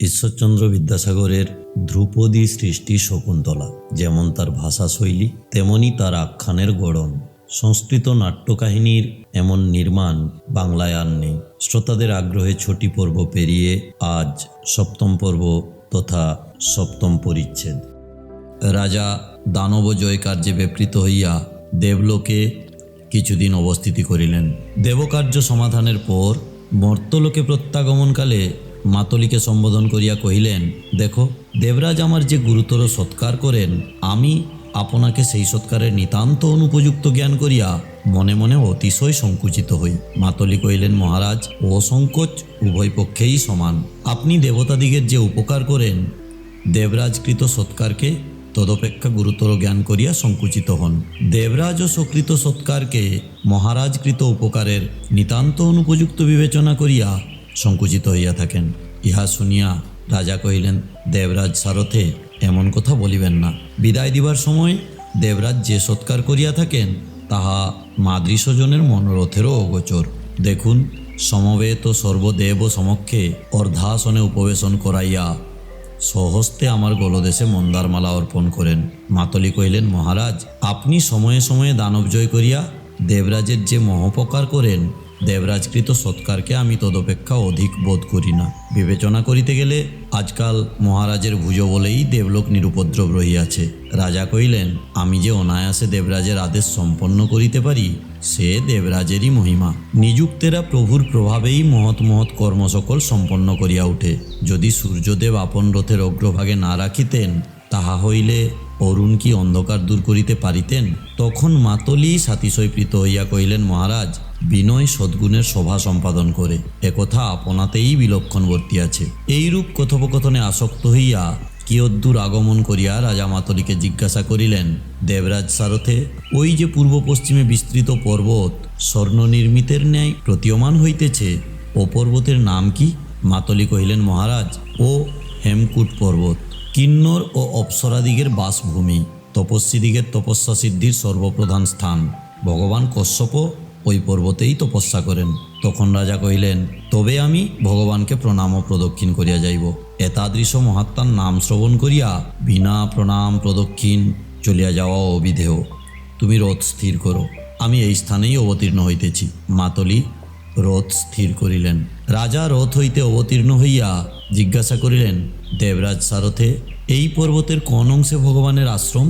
ঈশ্বরচন্দ্র বিদ্যাসাগরের ধ্রুপদী সৃষ্টি শকুন্তলা। যেমন তার ভাষাশৈলী, তেমনি তার আখ্যানের গড়ন। সংস্কৃত নাট্যকাহিনীর এমন নির্মাণ বাংলায় আর নেই। শ্রোতাদের আগ্রহে ছটি পর্ব পেরিয়ে আজ সপ্তম পর্ব তথা সপ্তম পরিচ্ছেদ। রাজা দানব জয় কার্যে ব্যাপৃত হইয়া দেবলোকে কিছুদিন অবস্থিতি করিলেন। দেবকার্য সমাধানের পর মর্তলোকে প্রত্যাগমনকালে মাতলিকে সম্বোধন করিয়া কহিলেন, দেখো, দেবরাজ আমার যে গুরুতর সৎকার করেন, আমি আপনাকে সেই সৎকারের নিতান্ত অনুপযুক্ত জ্ঞান করিয়া মনে মনে অতিশয় সংকুচিত হই। মাতলি কহিলেন, মহারাজ, অসংকোচ উভয় পক্ষেই সমান। আপনি দেবতাদিগের যে উপকার করেন, দেবরাজকৃত সৎকারকে তদপেক্ষা গুরুতর জ্ঞান করিয়া সংকুচিত হন। দেবরাজ ও সকৃত সৎকারকে মহারাজকৃত উপকারের নিতান্ত অনুপযুক্ত বিবেচনা করিয়া সংকুচিত হইয়া থাকেন। ইহা শুনিয়া রাজা কহিলেন, দেবরাজ সারথে এমন কথা বলিবেন না। বিদায় দিবার সময় দেবরাজ যে সৎকার করিয়া থাকেন, তাহা মাদৃশজনের মনোরথেরও অগোচর। দেখুন, সমবেত সর্বদেব সমক্ষে অর্ধাসনে উপবেশন করাইয়া স্বহস্তে আমার গলদেশে মন্দারমালা অর্পণ করেন। মাতলি কহিলেন, মহারাজ, আপনি সময়ে সময়ে দানব জয় করিয়া দেবরাজের যে মহোপকার করেন, দেবরাজকৃত সৎকারকে আমি তদপেক্ষা অধিক বোধ করি না। বিবেচনা করিতে গেলে আজকাল মহারাজের ভুজ বলেই দেবলোক নিরুপদ্রব রহিয়াছে। রাজা কহিলেন, আমি যে অনায়াসে দেবরাজের আদেশ সম্পন্ন করিতে পারি, সে দেবরাজেরই মহিমা। নিযুক্তেরা প্রভুর প্রভাবেই মহৎ মহৎ কর্ম সকল সম্পন্ন করিয়া উঠে। যদি সূর্যদেব আপন রথের অগ্রভাগে না রাখিতেন, তাহা হইলে অরুণ কি অন্ধকার দূর করিতে পারিতেন? তখন মাতলি সাতিশয়প্রীত হইয়া কহিলেন, মহারাজ, বিনয় সদ্গুণের শোভা সম্পাদন করে, একথা আপনাতেই বিলক্ষণ বর্তিয়াছে। এইরূপ কথোপকথনে আসক্ত হইয়া কিয়দ্দূর আগমন করিয়া রাজা মাতলিকে জিজ্ঞাসা করিলেন, দেবরাজ সারথে, ওই যে পূর্ব পশ্চিমে বিস্তৃত পর্বত স্বর্ণ নির্মিতের ন্যায় প্রতীয়মান হইতেছে, ও পর্বতের নাম কি? মাতলি কহিলেন, মহারাজ, ও হেমকূট পর্বত, কিন্নর ও অপ্সরাদিগের বাসভূমি, তপস্বীদিগের তপস্যা সিদ্ধির সর্বপ্রধান স্থান। ভগবান কশ্যপও ওই পর্বতেই তপস্যা করেন। তখন রাজা কহিলেন, তবে আমি ভগবানকে প্রণাম ও প্রদক্ষিণ করিয়া যাইব। এতাদৃশ মহাত্মার নাম শ্রবণ করিয়া বিনা প্রণাম প্রদক্ষিণ চলিয়া যাওয়া অবিধেয়। তুমি রথ স্থির করো, আমি এই স্থানেই অবতীর্ণ হইতেছি। মাতলি রথ স্থির করিলেন। রাজা রথ হইতে অবতীর্ণ হইয়া জিজ্ঞাসা করিলেন, দেবরাজ সারথে, এই পর্বতের কোন অংশে ভগবানের আশ্রম?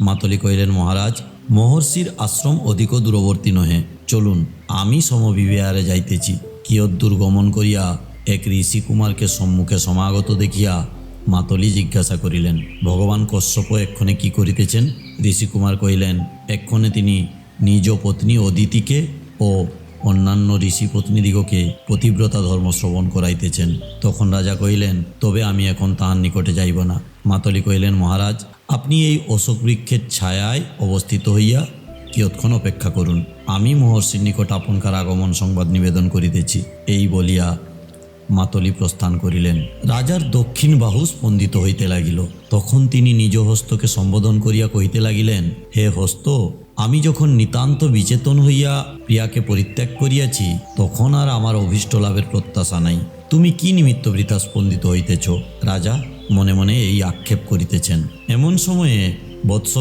মাতলি কহিলেন, মহারাজ, মহর্ষির আশ্রম অধিক দূরবর্তী নহে, চলুন, আমি সমবিহারে যাইতেছি। কিয়দ্দূর গমন করিয়া এক ঋষিকুমারকে সম্মুখে সমাগত দেখিয়া মাতলি জিজ্ঞাসা করিলেন, ভগবান কশ্যপ এক্ষণে কি করিতেছেন? ঋষিকুমার কহিলেন, এক্ষণে তিনি নিজ পত্নী অদিতিকে ও অন্যান্য ঋষি পত্নীদিগকে পতিব্রতা ধর্ম শ্রবণ করাইতেছেন। তখন রাজা কহিলেন, তবে আমি এখন তাহার নিকটে যাইব না। মাতলি কহিলেন, মহারাজ, আপনি এই অশোক বৃক্ষের ছায়ায় অবস্থিত হইয়া কিয়ৎক্ষণ অপেক্ষা করুন, আমি মহর্ষির নিকট আপনকার আগমন সংবাদ নিবেদন করিতেছি। এই বলিয়া মাতলি প্রস্থান করিলেন। রাজার দক্ষিণ বাহু স্পন্দিত হইতে লাগিল। তখন তিনি নিজ হস্তকে সম্বোধন করিয়া কহিতে লাগিলেন, হে হস্ত, আমি যখন নিতান্ত বিচেতন হইয়া প্রিয়াকে পরিত্যাগ করিয়াছি, তখন আর আমার অভীষ্ট লাভের প্রত্যাশা নাই। তুমি কি নিমিত্ত বৃথা স্পন্দিত হইতেছ? রাজা মনে মনে এই আক্ষেপ করিতেছেন। এমন সময়ে, বৎস,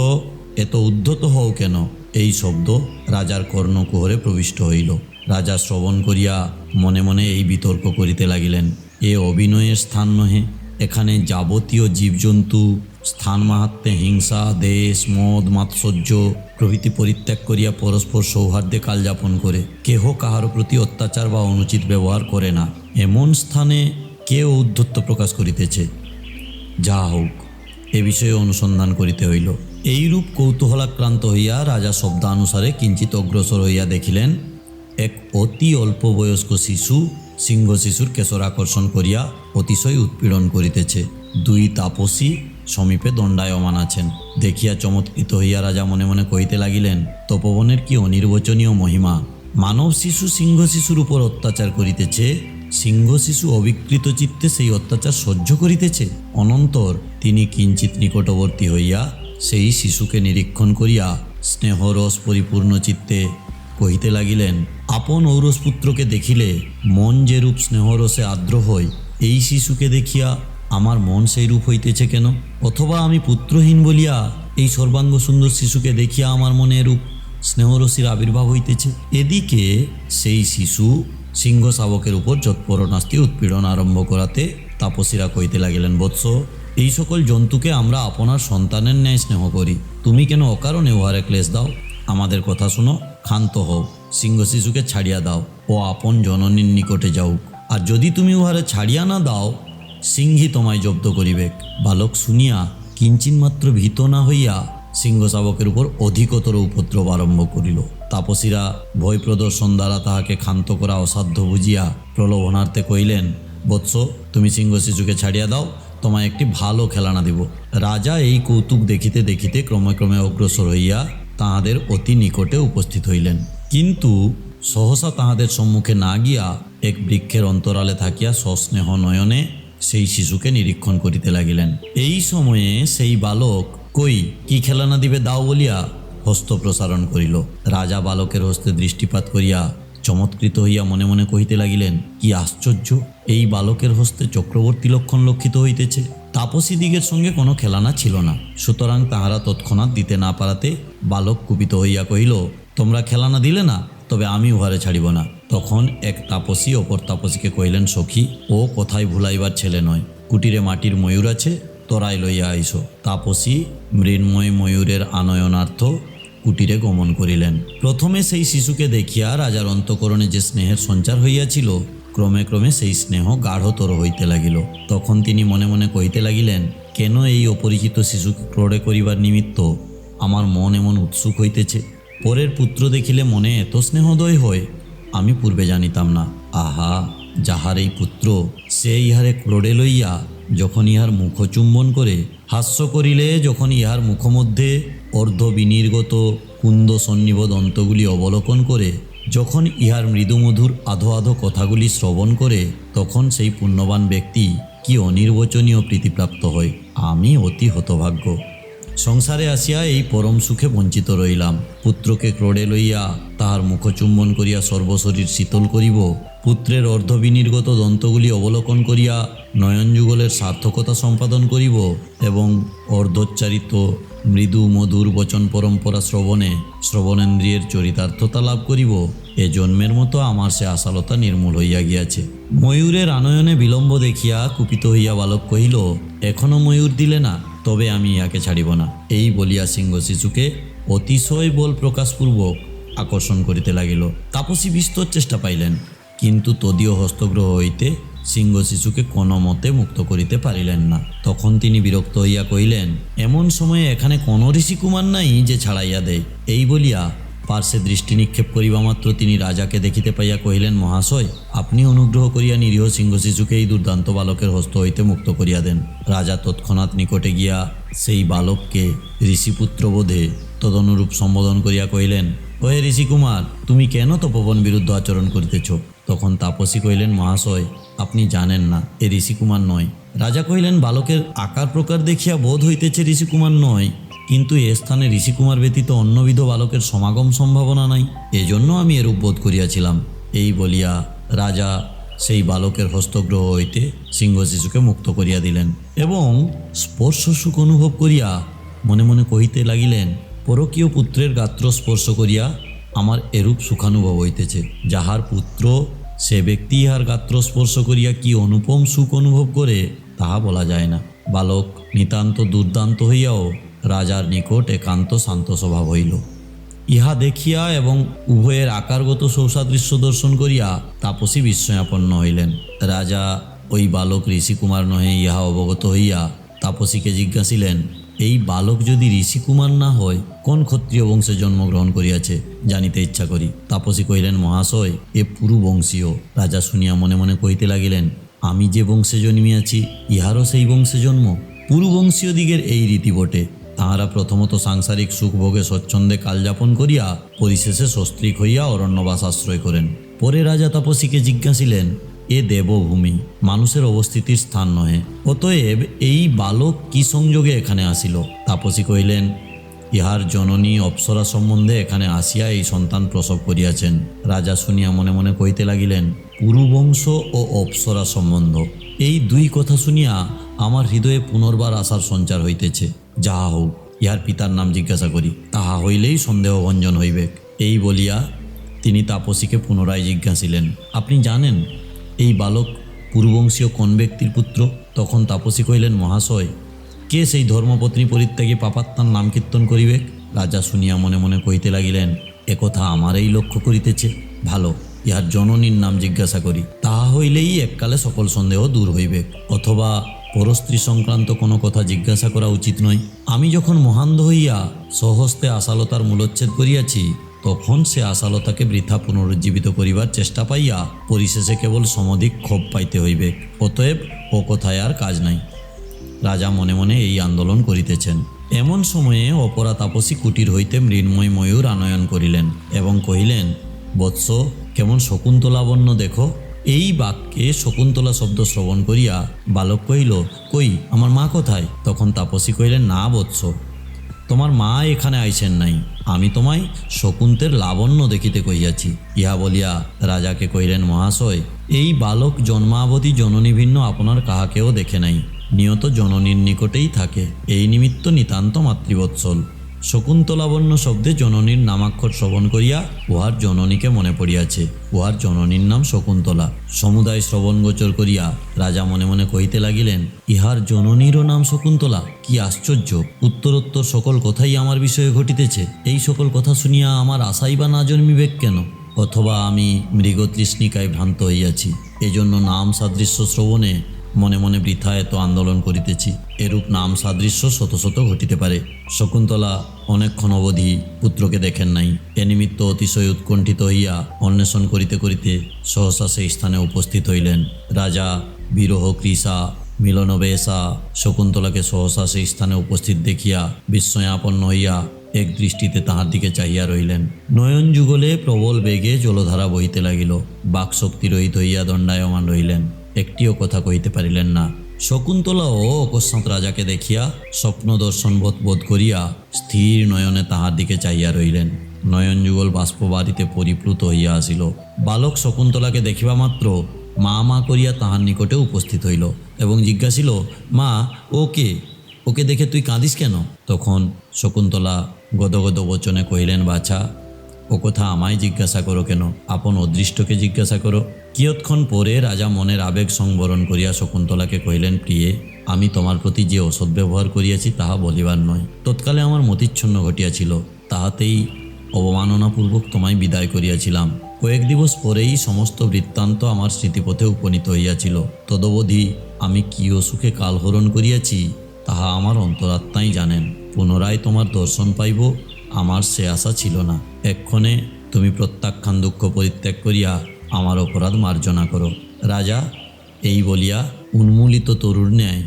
এত উদ্ধত হও কেন? এই শব্দ রাজার কর্ণকুহরে প্রবিষ্ট হইল। রাজা শ্রবণ করিয়া মনে মনে এই বিতর্ক করিতে লাগিলেন, এ অভিনয়ের স্থান নহে। এখানে যাবতীয় জীবজন্তু স্থান মাহাত্ম্যে হিংসা, দেশ, মদ, মাৎসর্য প্রভৃতি পরিত্যাগ করিয়া পরস্পর সৌহার্দ্যে কালযাপন করে। কেহ কাহার প্রতি অত্যাচার বা অনুচিত ব্যবহার করে না। এমন স্থানে কে ঔদ্ধত্য প্রকাশ করিতেছে? যা হোক, এ বিষয়ে অনুসন্ধান করিতে হইল। এইরূপ কৌতূহলাক্রান্ত হইয়া রাজা শব্দানুসারে কিঞ্চিত অগ্রসর হইয়া দেখিলেন, এক অতি অল্প বয়স্ক শিশু সিংহ শিশুর কেশর আকর্ষণ করিয়া অতিশয় উৎপীড়ন করিতেছে। দুই তাপসী সমীপে দণ্ডায়মান আছেন। দেখিয়া চমৎকৃত হইয়া রাজা মনে মনে কহিতে লাগিলেন, তপবনের কি অনির্বচনীয় মহিমা! মানব শিশু সিংহ শিশুর উপর অত্যাচার করিতেছে, সিংহ শিশু অবিকৃত চিত্তে সেই অত্যাচার সহ্য করিতেছে। অনন্তর তিনি কিঞ্চিত নিকটবর্তী হইয়া সেই শিশুকে নিরীক্ষণ করিয়া স্নেহরস পরিপূর্ণ চিত্তে কহিতে লাগিলেন, আপন ঔরসপুত্রকে দেখিলে মন যেরূপ স্নেহরসে আর্দ্র হয়, এই শিশুকে দেখিয়া আমার মন সেই রূপ হইতেছে কেন? অথবা আমি পুত্রহীন বলিয়া এই সর্বাঙ্গ সুন্দর শিশুকে দেখিয়া আমার মনে এরূপ স্নেহরসির আবির্ভাব হইতেছে। এদিকে সেই শিশু সিংহ শাবকের উপর যৎপরণাস্তি উৎপীড়ন আরম্ভ করাতে তাপসীরা কইতে লাগিলেন, বৎস, এই সকল জন্তুকে আমরা আপনার সন্তানের ন্যায় স্নেহ করি, তুমি কেন অকারণে উহারে ক্লেশ দাও? আমাদের কথা শুনো, ক্ষান্ত হও, সিংহ শিশুকে ছাড়িয়া দাও, ও আপন জননীর নিকটে যাও। আর যদি তুমি উহারে ছাড়িয়া না দাও, সিংহী তোমায় জব্দ করিবে। বালক শুনিয়া কিঞ্চিন্মাত্র ভীত না হইয়া সিংহ শাবকের উপর অধিকতর উপদ্রব আরম্ভ করিল। তাপসীরা ভয় প্রদর্শন দ্বারা তাহাকে ক্ষান্ত করা অসাধ্য বুঝিয়া প্রলোভনার্থে কহিলেন, বৎস, তুমি সিংহ শিশুকে ছাড়িয়া দাও, তোমায় একটি ভালো খেলানা দিব। রাজা এই কৌতুক দেখিতে দেখিতে ক্রমে ক্রমে অগ্রসর হইয়া তাহাদের অতি নিকটে উপস্থিত হইলেন, কিন্তু সহসা তাহাদের সম্মুখে না গিয়া এক বৃক্ষের অন্তরালে থাকিয়া সস্নেহ নয়নে সেই শিশুকে নিরীক্ষণ করিতে লাগিলেন। এই সময়ে সেই বালক কই কি খেলানা দিবে দাও বলিয়া হস্ত প্রসারণ করিল। রাজা বালকের হস্তে দৃষ্টিপাত করিয়া চমৎকৃত হইয়া মনে মনে কহিতে লাগিলেন, কি আশ্চর্য, এই বালকের হস্তে চক্রবর্তী লক্ষণ লক্ষিত হইতেছে। তাপসীদিগের সঙ্গে কোনো খেলানা ছিল না, সুতরাং তাহারা তৎক্ষণাৎ দিতে না পারাতে বালক কুপিত হইয়া কহিল, তোমরা খেলানা দিলে না, তবে আমি উহারে ছাড়িব না। তখন এক তাপসী অপর তাপসীকে কহিলেন, সখী, ও কোথায় ভুলাইবার ছেলে নয়, কুটিরে মাটির ময়ূর আছে, তোরাই লইয়া আইসো। তাপসী মৃন্ময় ময়ূরের আনয়নার্থ কুটিরে গমন করিলেন। প্রথমে সেই শিশুকে দেখিয়া রাজার অন্তঃকরণে যে স্নেহের সঞ্চার হইয়াছিল, ক্রমে ক্রমে সেই স্নেহ গাঢ়তর হইতে লাগিল। তখন তিনি মনে মনে কহিতে লাগিলেন, কেন এই অপরিচিত শিশুকে ক্রোড়ে করিবার নিমিত্ত আমার মন এমন উৎসুক হইতেছে? পরের পুত্র দেখিলে মনে এত স্নেহোদয় হয়, আমি পূর্বে জানিতাম না। আহা, যাহার এই পুত্র, সে ইহারে ক্রোড়ে লইয়া যখন ইহার মুখ চুম্বন করে হাস্য করিলে, যখন ইহার মুখমধ্যে অর্ধ বিনির্গত কুন্দ সন্নিভ দন্তগুলি অবলোকন করে, যখন ইহার মৃদুমধুর আধো আধো কথাগুলি শ্রবণ করে, তখন সেই পুণ্যবান ব্যক্তি কি অনির্বচনীয় প্রীতিপ্রাপ্ত হয়। আমি অতি হতভাগ্য, সংসারে আসিয়া এই পরম সুখে বঞ্চিত রইলাম। পুত্রকে ক্রোড়ে লইয়া তাহার মুখ চুম্বন করিয়া সর্বশরীর শীতল করিব, পুত্রের অর্ধবিনির্গত দন্তগুলি অবলোকন করিয়া নয়নযুগলের সার্থকতা সম্পাদন করিব এবং অর্ধোচ্চারিত মৃদু মধুর বচন পরম্পরা শ্রবণেন্দ্রিয়ের চরিতার্থতা লাভ করিব। এ জন্মের মতো আমার সে আশালতা নির্মূল হইয়া গিয়াছে। ময়ূরের আনয়নে বিলম্ব দেখিয়া কুপিত হইয়া বালক কহিল, এখনো ময়ূর দিলে না, তবে আমি ইহাকে ছাড়িব না। এই বলিয়া সিংহ শিশুকে অতিশয় বল প্রকাশপূর্বক আকর্ষণ করিতে লাগিল। তাপসী বিস্তর চেষ্টা পাইলেন, কিন্তু তদীয় হস্তগ্রহ হইতে সিংহ শিশুকে কোনো মতে মুক্ত করিতে পারিলেন না। তখন তিনি বিরক্ত হইয়া কহিলেন, এমন সময়ে এখানে কোনো ঋষিকুমার নাই যে ছাড়াইয়া দেয়। এই বলিয়া পার্শ্বে দৃষ্টি নিক্ষেপ করিবা মাত্র তিনি রাজাকে দেখিতে পাইয়া কহিলেন, মহাশয়, আপনি অনুগ্রহ করিয়া নিরীহ সিংহ শিশুকে এই দুর্দান্ত বালকের হস্ত হইতে মুক্ত করিয়া দেন। রাজা তৎক্ষণাৎ নিকটে গিয়া সেই বালককে ঋষিপুত্র বোধে তদনুরূপ সম্বোধন করিয়া কহিলেন, ওহে ঋষিকুমার, তুমি কেন তপোবন বিরুদ্ধ আচরণ করিতেছ? তখন তাপসী কহিলেন, মহাশয়, আপনি জানেন না, এ ঋষিকুমার নয়। রাজা কহিলেন, বালকের আকার প্রকার দেখিয়া বোধ হইতেছে ঋষিকুমার নয়, কিন্তু এ স্থানে ঋষিকুমার ব্যতীত অন্যবিধ বালকের সমাগম সম্ভাবনা নাই, এজন্য আমি এরূপ বোধ করিয়াছিলাম। এই বলিয়া রাজা সেই বালকের হস্তগ্রহ হইতে সিংহ শিশুকে মুক্ত করিয়া দিলেন এবং স্পর্শ সুখ অনুভব করিয়া মনে মনে কহিতে লাগিলেন, পরকীয় পুত্রের গাত্র স্পর্শ করিয়া আমার এরূপ সুখানুভব হইতেছে। যাহার পুত্র, সে ব্যক্তি ইহার গাত্র স্পর্শ করিয়া কি অনুপম সুখ অনুভব করে, তাহা বলা যায় না। বালক নিতান্ত দুর্দান্ত হইয়াও রাজার নিকট একান্ত শান্ত স্বভাব হইল। ইহা দেখিয়া এবং উভয়ের আকারগত সৌসাদৃশ্য দর্শন করিয়া তাপসী বিস্ময়াপন্ন হইলেন। রাজা ওই বালক ঋষিকুমার নহে ইহা অবগত হইয়া তাপসীকে জিজ্ঞাসিলেন, এই বালক যদি ঋষিকুমার না হয়, কোন ক্ষত্রিয় বংশে জন্মগ্রহণ করিয়াছে, জানিতে ইচ্ছা করি। তাপসী কহিলেন, মহাশয়, এ পুরুবংশীয়। রাজা শুনিয়া মনে মনে কহিতে লাগিলেন, আমি যে বংশে জন্মিয়াছি, ইহারও সেই বংশে জন্ম। পুরুবংশীয় দিগের এই রীতি বটে। তাহারা প্রথমত সাংসারিক সুখভোগে স্বচ্ছন্দে কালযাপন করিয়া পরিশেষে সস্ত্রীক হইয়া অরণ্যবাস আশ্রয় করেন। পরে রাজা তাপসীকে জিজ্ঞাসিলেন, এ দেবভূমি, মানুষের অবস্থিতির স্থান নহে, অতএব এই বালক কি সংযোগে এখানে আসিল? তাপসী কহিলেন, ইহার জননী অপ্সরা সম্বন্ধে এখানে আসিয়া এই সন্তান প্রসব করিয়াছেন। রাজা শুনিয়া মনে মনে কহিতে লাগিলেন, পুরুবংশ ও অপ্সরা সম্বন্ধ, এই দুই কথা শুনিয়া আমার হৃদয়ে পুনর্বার আশার সঞ্চার হইতেছে। যাহা হোক, ইহার পিতার নাম জিজ্ঞাসা করি, তাহা হইলেই সন্দেহভঞ্জন হইবে। এই বলিয়া তিনি তাপসীকে পুনরায় জিজ্ঞাসিলেন, আপনি জানেন এই বালক পূর্ববংশীয় কোন ব্যক্তির পুত্র? তখন তাপসী কহিলেন, মহাশয়, কে সেই ধর্মপত্নী পরিত্যাগী পাপাত্মার নাম কীর্তন করিবে? রাজা শুনিয়া মনে মনে কহিতে লাগিলেন, একথা আমারই লক্ষ্য করিতেছে। ভালো, ইহার জননীর নাম জিজ্ঞাসা করি, তাহা হইলেই এককালে সকল সন্দেহ দূর হইবে। অথবা পরস্ত্রী সংক্রান্ত কোনো কথা জিজ্ঞাসা করা উচিত নয়। আমি যখন মহান্ধ হইয়া স্বহস্তে আশালতার মূলোচ্ছেদ করিয়াছি, তখন সে আশালতাকে বৃথা পুনরুজ্জীবিত করিবার চেষ্টা পাইয়া পরিশেষে কেবল সমধিক ক্ষোভ পাইতে হইবে। অতএব ও কথায় আর কাজ নাই। রাজা মনে মনে এই আন্দোলন করিতেছেন। এমন সময়ে অপরা তাপসী কুটির হইতে মৃন্ময় ময়ূর আনয়ন করিলেন এবং কহিলেন, বৎস, কেমন শকুন্তলাবণ্য দেখো। এই বাক্যে শকুন্তলা শব্দ শ্রবণ করিয়া বালক কহিল, কই আমার মা কোথায়? তখন তাপসী কহিলেন, না বৎস, তোমার মা এখানে আইসেন নাই, আমি তোমায় শকুন্তের লাবণ্য দেখিতে কহিয়াছি। ইহা বলিয়া রাজাকে কহিলেন, মহাশয়, এই বালক জন্মাবধি জননী ভিন্ন আপনার কাহাকেও দেখে নাই, নিয়ত জননীর নিকটেই থাকে, এই নিমিত্ত নিতান্ত মাতৃবৎসল। শকুন্তলাবণ্য শব্দে জননীর নামাক্ষর শ্রবণ করিয়া উহার জননীকে মনে পড়িয়াছে। উহার জননীর নাম শকুন্তলা। সমুদায় শ্রবণগোচর করিয়া রাজা মনে মনে কহিতে লাগিলেন, ইহার জননীরও নাম শকুন্তলা, কি আশ্চর্য! উত্তরোত্তর সকল কথাই আমার বিষয়ে ঘটিতেছে। এই সকল কথা শুনিয়া আমার আশাই বা না জন্মিবে কেন? অথবা আমি মৃগতৃষ্ণিকায় ভ্রান্ত হইয়াছি, এজন্য নাম সাদৃশ্য শ্রবণে মনে মনে বৃথা এত আন্দোলন করিতেছি। এরূপ নাম সাদৃশ্য শত শত ঘটিতে পারে। শকুন্তলা অনেকক্ষণ অবধি পুত্রকে দেখেন নাই। এ নিমিত্ত অতিশয় উৎকণ্ঠিত হইয়া অন্বেষণ করিতে করিতে সহসা সেই স্থানে উপস্থিত হইলেন। রাজা বিরহ কৃষা মিলনবেশা শকুন্তলাকে সহসা সেই স্থানে উপস্থিত দেখিয়া বিস্ময়াপন্ন হইয়া এক দৃষ্টিতে তাহার দিকে চাহিয়া রহিলেন। নয়ন যুগলে প্রবল বেগে জলধারা বহিতে লাগিল। বাকশক্তি রহিত হইয়া দণ্ডায়মান রহিলেন, একটিও কথা কহিতে পারিলেন না। শকুন্তলাও অকস্মাৎ রাজাকে দেখিয়া স্বপ্ন দর্শন বোধ করিয়া স্থির নয়নে তাহার দিকে চাহিয়া রহিলেন। নয়ন যুগল বাষ্পবারিতে পরিপ্লুত হইয়া আসিল। বালক শকুন্তলাকে দেখিবা মাত্র মা মা করিয়া তাহার নিকটে উপস্থিত হইল এবং জিজ্ঞাসিল, মা, ওকে দেখে তুই কাঁদিস কেন? তখন শকুন্তলা গদগদ বচনে কহিলেন, বাছা, ও কথা আমায় জিজ্ঞাসা করো কেন? আপন অদৃষ্টকে জিজ্ঞাসা করো। কিয়ৎক্ষণ পরে রাজা মনের আবেগ সংবরণ করিয়া শকুন্তলাকে কহিলেন, প্রিয়ে, আমি তোমার প্রতি যে অসৎ ব্যবহার করিয়াছি তাহা বলিবার নয়। তৎকালে আমার মতিচ্ছন্ন ঘটিয়াছিল, তাহাতেই অবমাননাপূর্বক তোমায় বিদায় করিয়াছিলাম। কয়েক দিবস পরেই সমস্ত বৃত্তান্ত আমার স্মৃতিপথে উপনীত হইয়াছিল। তদবধি আমি কি অসুখে কালহরণ করিয়াছি তাহা আমার অন্তরাত্মাই জানেন। পুনরায় তোমার দর্শন পাইব আমার সে আশা ছিল না। এক্ষণে তুমি প্রত্যাখ্যান দুঃখ পরিত্যাগ করিয়া আমার অপরাধ মার্জনা করো। রাজা এই বলিয়া উন্মূলিত তরুর ন্যায়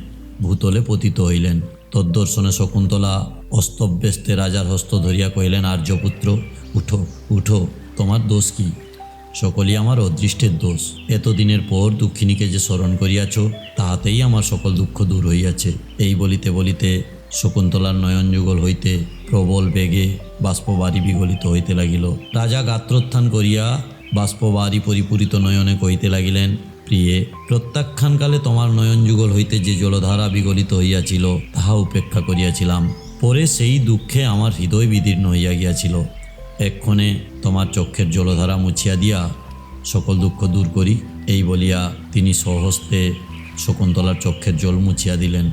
ভূতলে পতিত হইলেন। তদ্দর্শনে শকুন্তলা অস্তব্যস্তে রাজার হস্ত ধরিয়া কহিলেন, আর্যপুত্র, উঠো উঠো, তোমার দোষ কি? সকলই আমার অদৃষ্টের দোষ। এতদিনের পর দুঃখিনীকে যে স্মরণ করিয়াছ তাহাতেই আমার সকল দুঃখ দূর হইয়াছে। এই বলিতে বলিতে শকুন্তলার নয়ন যুগল হইতে প্রবল বেগে বাষ্পবারি বিগলিত হইতে লাগিল। রাজা গাত্রোত্থান করিয়া বাষ্পবারি পরিপূরিত নয়নে কহিতে লাগিলেন, প্রিয়ে, প্রত্যাখ্যানকালে তোমার নয়ন যুগল হইতে যে জলধারা বিগলিত হইয়াছিল তাহা উপেক্ষা করিয়াছিলাম। পরে সেই দুঃখে আমার হৃদয় বিদীর্ণ হইয়া গিয়াছিল। এক্ষণে তোমার চক্ষের জলধারা মুছিয়া দিয়া সকল দুঃখ দূর করি। এই বলিয়া তিনি স্বহস্তে শকুন্তলার চক্ষের জল মুছিয়া দিলেন।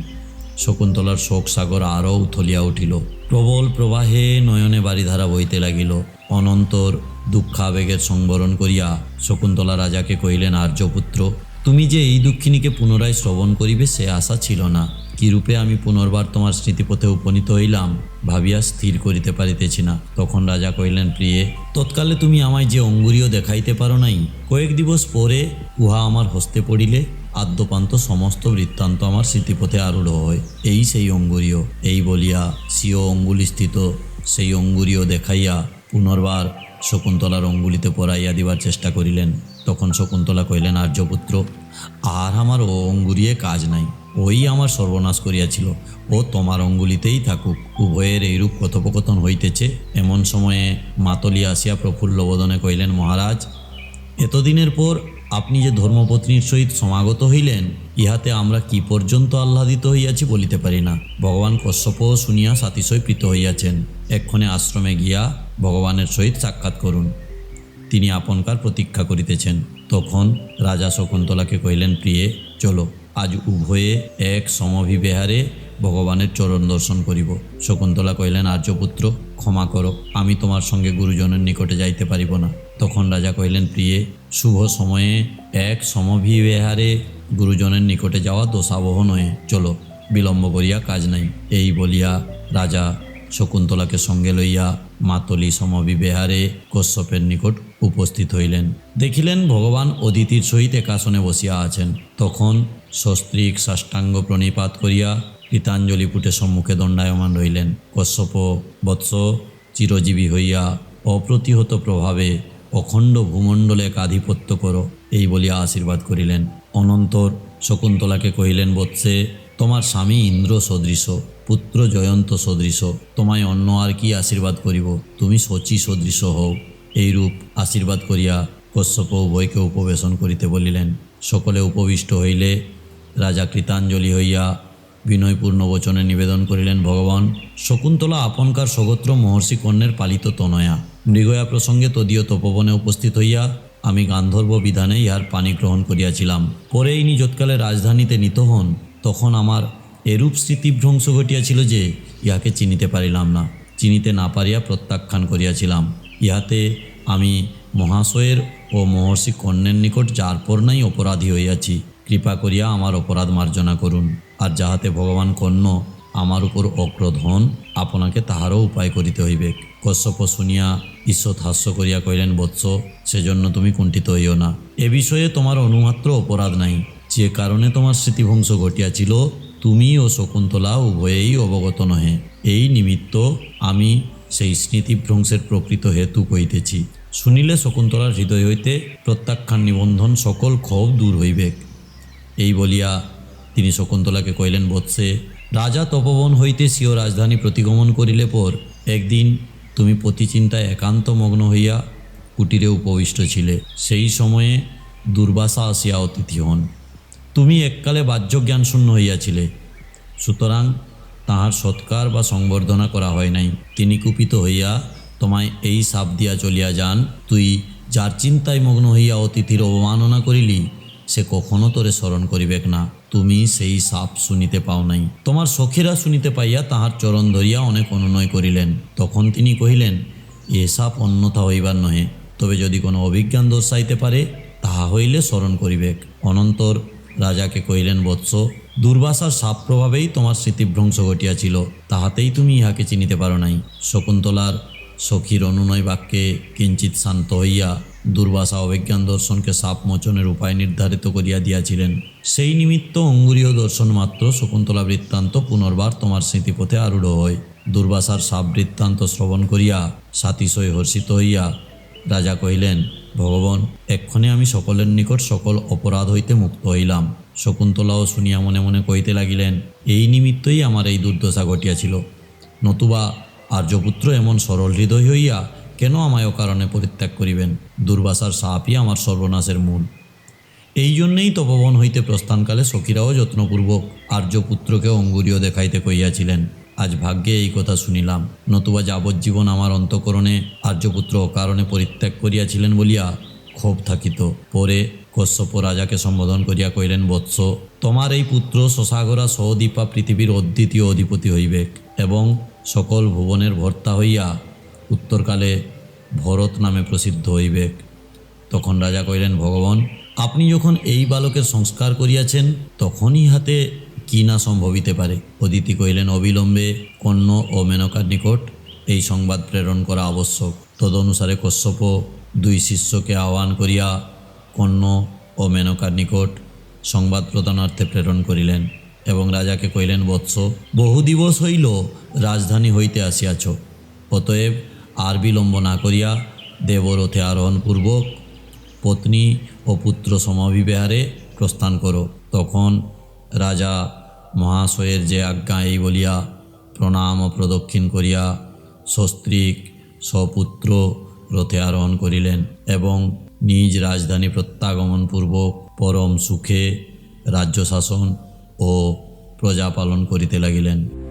শকুন্তলার শোক সাগর আরও উথলিয়া উঠিল। প্রবল প্রবাহে নয়নে বারিধারা বইতে লাগিল। অনন্তর দুঃখাবেগের সংবরণ করিয়া শকুন্তলা রাজাকে কহিলেন, আর্যপুত্র, তুমি যে এই দুঃখিনীকে পুনরায় শ্রবণ করিবে সে আশা ছিল না। কিরূপে আমি পুনর্বার তোমার স্মৃতিপথে উপনীত হইলাম ভাবিয়া স্থির করিতে পারিতেছি না। তখন রাজা কহিলেন, প্রিয়ে, তৎকালে তুমি আমায় যে অঙ্গুরীয় দেখাইতে পারো নাই, কয়েক দিবস পরে উহা আমার হস্তে পড়িলে আদ্যপান্ত সমস্ত বৃত্তান্ত আমার স্মৃতিপথে আরূঢ় হয়। এই সেই অঙ্গুরীয়। এই বলিয়া স্বীয় অঙ্গুলিস্থিত সেই অঙ্গুরীয় দেখাইয়া পুনর্বার শকুন্তলার অঙ্গুলিতে পরাইয়া দিবার চেষ্টা করিলেন। তখন শকুন্তলা কহিলেন, আর্যপুত্র, আর আমার ও অঙ্গুরিয়ে কাজ নাই, ওই আমার সর্বনাশ করিয়াছিল, ও তোমার অঙ্গুলিতেই থাকুক। উভয়ের এইরূপ কথোপকথন হইতেছে। এমন সময়ে মাতলি আসিয়া প্রফুল্ল বদনে কহিলেন, মহারাজ, এতদিনের পর আপনি যে ধর্মপত্নীর সহিত সমাগত হইলেন ইহাতে আমরা কি পর্যন্ত আহ্লাদিত হইয়াছি বলিতে পারি না। ভগবান কশ্যপও শুনিয়া সাতিশয় প্রীত হইয়াছেন। এক্ষণে আশ্রমে গিয়া ভগবানের সহিত সাক্ষাৎ করুন। তিনি আপনকার প্রতীক্ষা করিতেছেন। তখন রাজা শকুন্তলাকে কহিলেন, প্রিয়ে চলো, আজ উভয়ে এক সমভিবেহারে ভগবানের চরণ দর্শন করিব। শকুন্তলা কহিলেন, আর্যপুত্র ক্ষমা করো, আমি তোমার সঙ্গে গুরুজনের নিকটে যাইতে পারিব না। তখন রাজা কহিলেন, প্রিয়ে শুভ সময়ে এক সমভিবেহারে গুরুজনের নিকটে যাওয়া দোষাবহ নয়, চলো, বিলম্ব করিয়া কাজ নাই। এই বলিয়া রাজা শকুন্তলাকে সঙ্গে লইয়া মাতলি সমবিবেহারে কশ্যপের নিকট উপস্থিত হইলেন। দেখিলেন ভগবান অদিতির সহিত একাসনে বসিয়া আছেন। তখন সস্ত্রীক সাষ্টাঙ্গ প্রণিপাত করিয়া কৃতাঞ্জলি পুটে সম্মুখে দণ্ডায়মান রহিলেন। কশ্যপ বৎস, চিরজীবী হইয়া অপ্রতিহত প্রভাবে অখণ্ড ভূমণ্ডলে এক আধিপত্য করো, এই বলিয়া আশীর্বাদ করিলেন। অনন্তর শকুন্তলাকে কহিলেন, বৎসে, তোমার স্বামী ইন্দ্র সদৃশ, পুত্র জয়ন্ত সদৃশ, তোমায় অন্য আর কি আশীর্বাদ করিব, তুমি শচী সদৃশ হও। এইরূপ আশীর্বাদ করিয়া কশ্যপ উভয়কে উপবেশন করিতে বলিলেন। সকলে উপবিষ্ট হইলে রাজা কৃতাঞ্জলি হইয়া বিনয়পূর্ণ বচনে নিবেদন করিলেন, ভগবান, শকুন্তলা আপনকার সগোত্র মহর্ষি কর্ণের পালিত তনয়া। মৃগয়া প্রসঙ্গে তদীয় তপবনে উপস্থিত হইয়া আমি গান্ধর্ব বিধানে ইহার পানি গ্রহণ করিয়াছিলাম। পরে ইনি যৎকালে রাজধানীতে নীত হন, তখন আমার এরূপ স্মৃতিভ্রংশ ঘটিয়াছিল যে ইহাকে চিনিতে পারিলাম না। চিনিতে না পারিয়া প্রত্যাখ্যান করিয়াছিলাম। ইহাতে আমি মহাশয়ের ও মহর্ষি কর্ণের নিকট যার পর নাই অপরাধী হইয়াছি। কৃপা করিয়া আমার অপরাধ মার্জনা করুন। আর যাহাতে ভগবান কর্ণ আমার উপর অক্রোধ হন, আপনাকে তাহারও উপায় করিতে হইবে। কশ্যপ শুনিয়া ঈষৎ হাস্য করিয়া কহিলেন, বৎস, সেজন্য তুমি কুণ্ঠিত হইও না। এ বিষয়ে তোমার অনুমাত্র অপরাধ নাই। যে কারণে তোমার স্মৃতিভংশ ঘটিয়াছিল, তুমি ও শকুন্তলা উভয়েই অবগত নহে। এই নিমিত্ত আমি সেই স্মৃতিভ্রংশের প্রকৃত হেতু কহিতেছি। শুনিলে শকুন্তলার হৃদয় হইতে প্রত্যাখ্যান নিবন্ধন সকল ক্ষোভ দূর হইবে। এই বলিয়া তিনি শকুন্তলাকে কহিলেন, বৎসে, রাজা তপবন হইতে স্বীয় রাজধানী প্রতিগমন করিলে পর একদিন তুমি পতিচিন্তায় একান্ত মগ্ন হইয়া কুটিরে উপবিষ্ট ছিলে। সেই সময়ে দুর্বাসা আসিয়া অতিথি হন। তুমি এককালে বাহ্যজ্ঞান শূন্য হইয়াছিলে, সুতরাং তাহার সৎকার বা সংবর্ধনা করা হয় নাই। তিনি কুপিত হইয়া তোমায় এই শাপ দিয়া চলিয়া যান, তুই যার চিন্তায় মগ্ন হইয়া অতিথির অবমাননা করিলি, সে কখনো তোরে স্মরণ করিবেক না। তুমি সেই শাপ শুনিতে পাও নাই। তোমার সখীরা শুনিতে পাইয়া তাহার চরণ ধরিয়া অনেক অনুনয় করিলেন। তখন তিনি কহিলেন, এ শাপ অন্যথা হইবার নহে, তবে যদি কোনো অভিজ্ঞান দর্শাইতে পারে, তাহা হইলে স্মরণ করিবেক। অনন্তর রাজাকে কহিলেন, বৎস, দুর্বাসার শাপ প্রভাবেই তোমার স্মৃতিভ্রংশ ঘটিয়াছিল, তাহাতেই তুমি ইহাকে চিনিতে পারো নাই। শকুন্তলার সখীর অনুনয় বাক্যে কিঞ্চিত শান্ত হইয়া দুর্বাসা অভিজ্ঞান দর্শনকে শাপ মোচনের উপায় নির্ধারিত করিয়া দিয়াছিলেন। সেই নিমিত্ত অঙ্গুরীয় দর্শন মাত্র শকুন্তলা বৃত্তান্ত পুনর্বার তোমার স্মৃতিপথে আরূঢ় হয়। দুর্বাসার শাপ বৃত্তান্ত শ্রবণ করিয়া সাতিশয় হর্ষিত হইয়া রাজা কহিলেন, ভগবান, এক্ষণে আমি সকলের নিকট সকল অপরাধ হইতে মুক্ত হইলাম। শকুন্তলাও শুনিয়া মনে মনে কহিতে লাগিলেন, এই নিমিত্তই আমার এই দুর্দশা ঘটিয়াছিল, নতুবা আর্যপুত্র এমন সরল হৃদয় হইয়া কেন আমায় অকারণে পরিত্যাগ করিবেন? দুর্বাসার শাপই আমার সর্বনাশের মূল। এই জন্যেই তপবন হইতে প্রস্থানকালে সখীরাও যত্নপূর্বক আর্যপুত্রকে অঙ্গুরীয় দেখাইতে কহিয়াছিলেন। আজ ভাগ্যে এই কথা শুনিলাম, নতুবা যাবজ্জীবন আমার অন্তঃকরণে আর্যপুত্র অকারণে পরিত্যাগ করিয়াছিলেন বলিয়া ক্ষোভ থাকিত। পরে কশ্যপ রাজাকে সম্বোধন করিয়া কহিলেন, বৎস, তোমার এই পুত্র শশাগরা সহদীপা পৃথিবীর অদ্বিতীয় অধিপতি হইবেক এবং সকল ভুবনের ভর্তা হইয়া উত্তরকালে ভরত নামে প্রসিদ্ধ হইবেক। তখন রাজা কহিলেন, ভগবান, আপনি যখন এই বালকের সংস্কার করিয়াছেন, তখন ইহাতে কি না সম্ভবিতে পারে? অদিতি কহিলেন, অবিলম্বে কর্ণ ও মেনকার নিকট এই সংবাদ প্রেরণ করা আবশ্যক। তদনুসারে কশ্যপ দুই শিষ্যকে আহ্বান করিয়া কর্ণ ও মেনকার নিকট সংবাদ প্রদানার্থে প্রেরণ করিলেন এবং রাজাকে কহিলেন, বৎস, বহু দিবস হইল রাজধানী হইতে আসিয়াছ, অতএব আর বিলম্ব না করিয়া দেবরথে আরোহণপূর্বক পত্নী ও পুত্র সমবিবেহারে প্রস্থান করো। তখন রাজা মহাশয়ের যে আজ্ঞা এই বলিয়া প্রণাম ও প্রদক্ষিণ করিয়া সস্ত্রীক সপুত্র রথে আরোহণ করিলেন এবং নিজ রাজধানী প্রত্যাগমনপূর্বক পরম সুখে রাজ্য শাসন ও প্রজা পালন করিতে লাগিলেন।